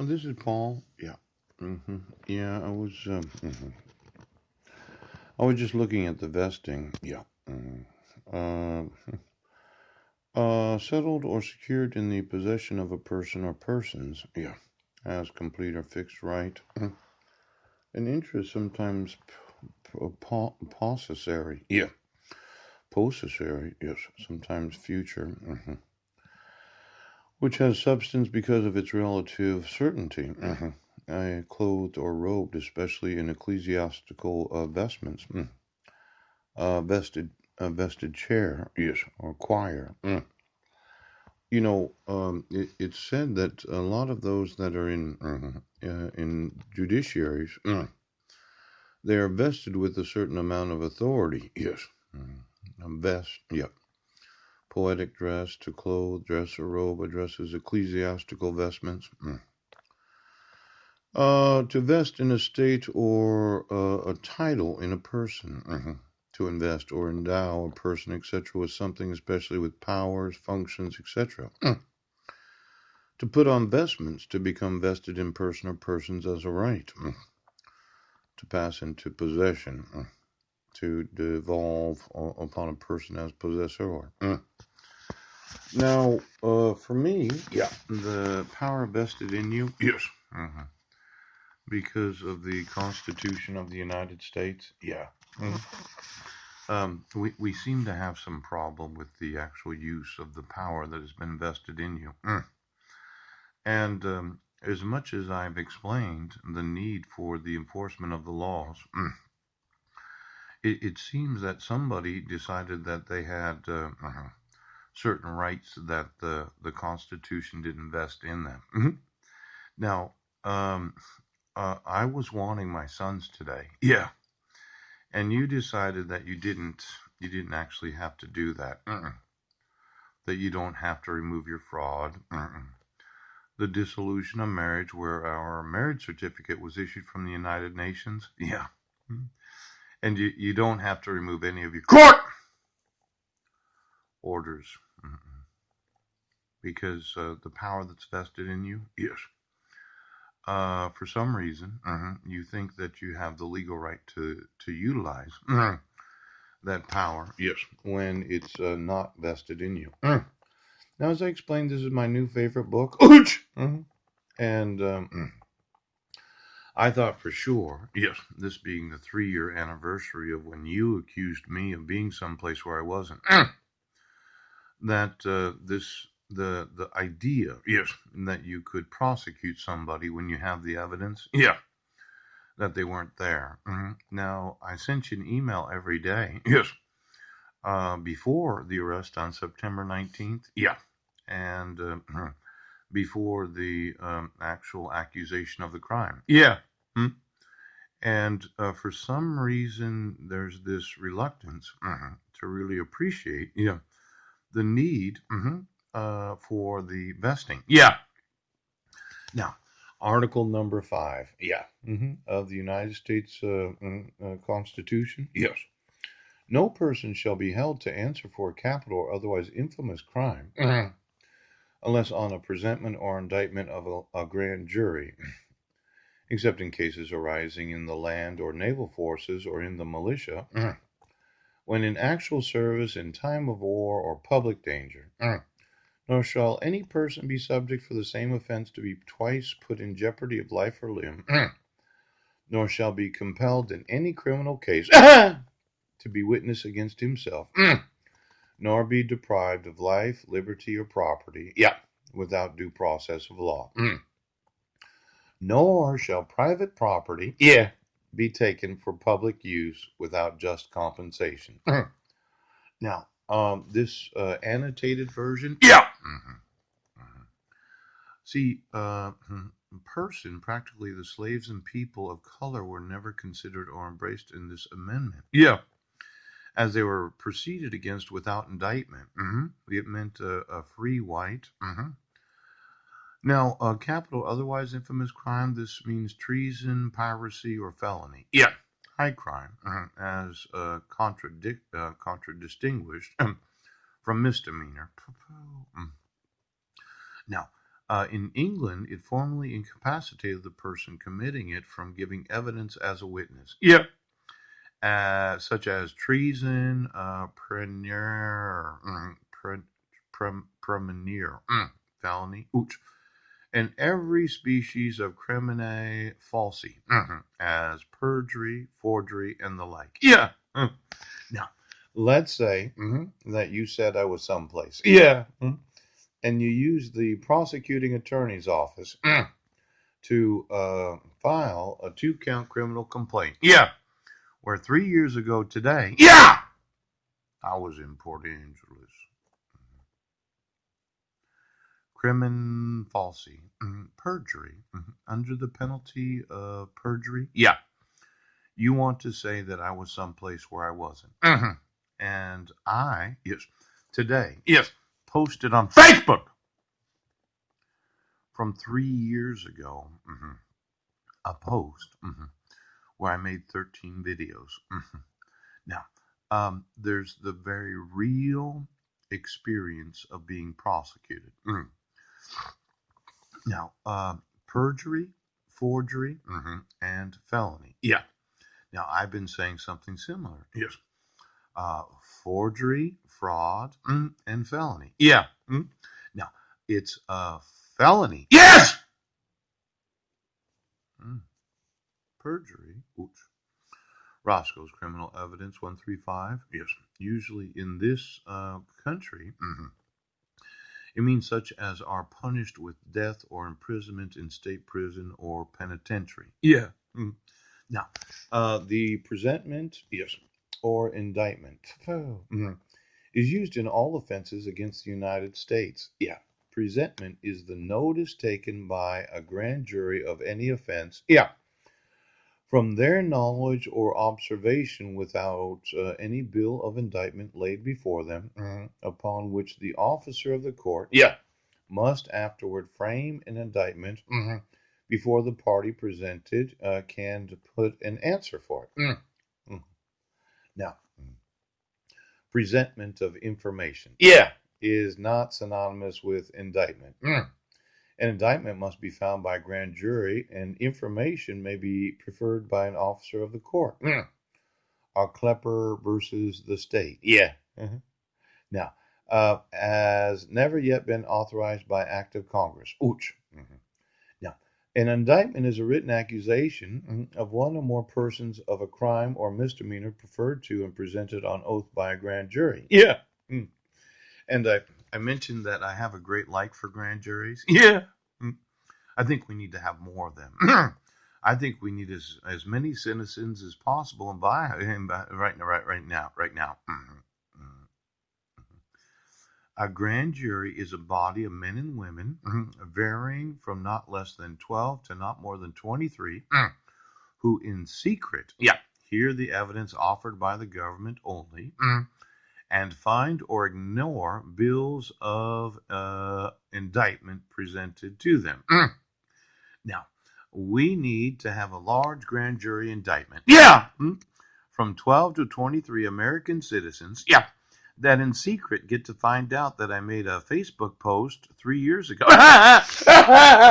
This is Paul. Yeah. Yeah, I was just looking at the vesting. Yeah. Uh, Settled or secured in the possession of a person or persons. Yeah. As complete or fixed right. An interest sometimes possessory. Yeah. Possessory. Yes. Sometimes future. Which has substance because of its relative certainty. Clothed or robed, especially in ecclesiastical vestments. Vested, vested chair, yes, or choir. It's said that a lot of those that are in judiciaries, they are vested with a certain amount of authority. Yes, a vest. Yep. Poetic dress, to clothe, dress or robe, addresses ecclesiastical vestments. To vest in a state or a title in a person. To invest or endow a person, etc., with something, especially with powers, functions, etc. To put on vestments, to become vested in person or persons as a right. To pass into possession. To devolve upon a person as possessor. Now, for me, yeah, the power vested in you, yes. Because of the Constitution of the United States? Yeah. We seem to have some problem with the actual use of the power that has been vested in you. And as much as I've explained the need for the enforcement of the laws, it seems that somebody decided that they had certain rights that the Constitution didn't vest in them. Now, um, I was wanting my sons today. Yeah. And you decided that you didn't actually have to do that. That you don't have to remove your fraud. The dissolution of marriage, where our marriage certificate was issued from the United Nations. Yeah. And you don't have to remove any of your court orders. Because the power that's vested in you, yes. For some reason, you think that you have the legal right to utilize that power, yes, when it's not vested in you. Now, as I explained, this is my new favorite book. And I thought for sure, yes, this being the 3-year anniversary of when you accused me of being someplace where I wasn't, that the idea, yes, that you could prosecute somebody when you have the evidence, yeah, that they weren't there. Now, I sent you an email every day, yes, before the arrest on September 19th, yeah, and before the actual accusation of the crime. Yeah. And for some reason, there's this reluctance to really appreciate the need for the vesting. Yeah. Now, Article number 5, yeah, of the United States Constitution. Yes. No person shall be held to answer for a capital or otherwise infamous crime unless on a presentment or indictment of a grand jury, except in cases arising in the land or naval forces or in the militia, when in actual service in time of war or public danger. Nor shall any person be subject for the same offense to be twice put in jeopardy of life or limb, nor shall be compelled in any criminal case to be witness against himself, nor be deprived of life, liberty, or property, yeah, without due process of law. Nor shall private property, yeah, be taken for public use without just compensation. Now, this annotated version, yeah. See, person, practically the slaves and people of color were never considered or embraced in this amendment. Yeah. As they were proceeded against without indictment. It meant a free white. Now, capital otherwise infamous crime, this means treason, piracy, or felony. Yeah. High crime, as contradistinguished from misdemeanor. Now, In England, it formally incapacitated the person committing it from giving evidence as a witness. Yeah. Such as treason, premunire, felony, and every species of crimine falsi, as perjury, forgery, and the like. Yeah. Now, let's say that you said I was someplace. Yeah. And you used the prosecuting attorney's office to file a 2-count criminal complaint. Yeah. Where 3 years ago today, yeah, I was in Port Angeles. Crimin falsi, perjury, under the penalty of perjury. Yeah. You want to say that I was someplace where I wasn't. And I, yes, today, yes, posted on Facebook from 3 years ago a post where I made 13 videos. Now, there's the very real experience of being prosecuted. Now, perjury, forgery, and felony. Yeah. Now, I've been saying something similar. Yes. Forgery, fraud, and felony. Yeah. Now, it's a felony. Yes! Perjury. Oops. Roscoe's Criminal Evidence 135. Yes. Usually in this country, it means such as are punished with death or imprisonment in state prison or penitentiary. Yeah. Now, the presentment, yes, or indictment is used in all offenses against the United States. Yeah. Presentment is the notice taken by a grand jury of any offense. Yeah. From their knowledge or observation without any bill of indictment laid before them, upon which the officer of the court must afterward frame an indictment before the party presented can put an answer for it. Now, presentment of information is not synonymous with indictment. An indictment must be found by a grand jury, and information may be preferred by an officer of the court. Klepper versus the state. Yeah. Now, has never yet been authorized by act of Congress. Now, an indictment is a written accusation of one or more persons of a crime or misdemeanor preferred to and presented on oath by a grand jury. Yeah. And I mentioned that I have a great like for grand juries. Yeah. I think we need to have more of them. I think we need as many citizens as possible and buy him right now. A grand jury is a body of men and women varying from not less than 12 to not more than 23 who in secret hear the evidence offered by the government only and find or ignore bills of indictment presented to them. Now, we need to have a large grand jury indictment. Yeah! From 12 to 23 American citizens. Yeah. That in secret get to find out that I made a Facebook post 3 years ago.